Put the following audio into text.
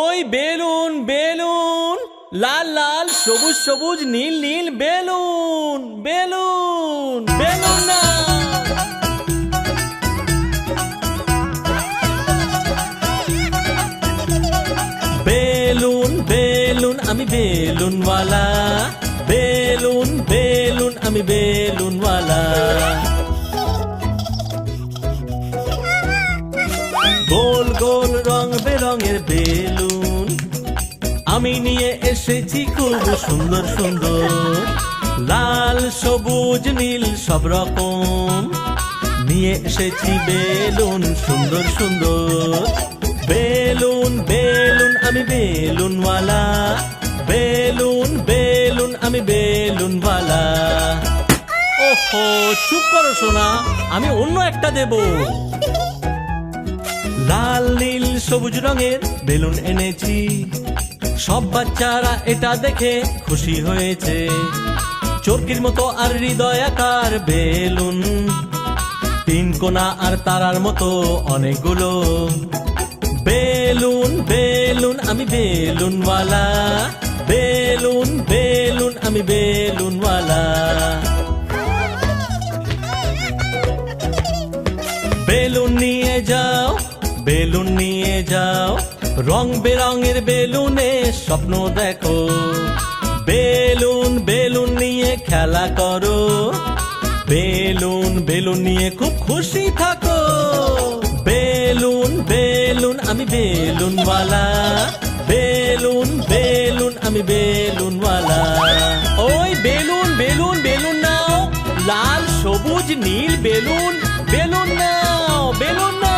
ওই balloon balloon, লাল লাল সবুজ সবুজ নীল নীল বেলুন বেলুন বেলুন না। বেলুন বেলুন আমি বেলুনওয়ালা, বেলুন বেলুন আমি বেলুনওয়ালা। গোল গোল রং বেরঙের বেলুন আমি নিয়ে এসেছি খুব সুন্দর সুন্দর, লাল সবুজ নীল সব রকম নিয়ে এসেছি বেলুন সুন্দর সুন্দর। বেলুন বেলুন আমি বেলুনওয়ালা, বেলুন বেলুন আমি বেলুনওয়ালা। ওহো চুপ করো সোনা, আমি অন্য একটা দেব। লাল নীল সবুজ রঙের বেলুন এনেছি, সব বাচ্চারা এটা দেখে খুশি হয়েছে। চরকির মতো আর হৃদয় আকার বেলুন, তিন কোনা আর তারার মতো অনেকগুলো। বেলুন বেলুন আমি বেলুনওয়ালা, বেলুন বেলুন আমি বেলুনওয়ালা। বেলুন নিয়ে যাও, বেলুন নিয়ে যাও, রং বেরঙের বেলুনে স্বপ্ন দেখো। বেলুন বেলুন নিয়ে খেলা করো, বেলুন বেলুন নিয়ে খুব খুশি থাকো। বেলুন বেলুন আমি বেলুনওয়ালা, বেলুন বেলুন আমি বেলুনওয়ালা। ওই বেলুন বেলুন বেলুন নাও, লাল সবুজ নীল বেলুন বেলুন নাও, বেলুন নাও।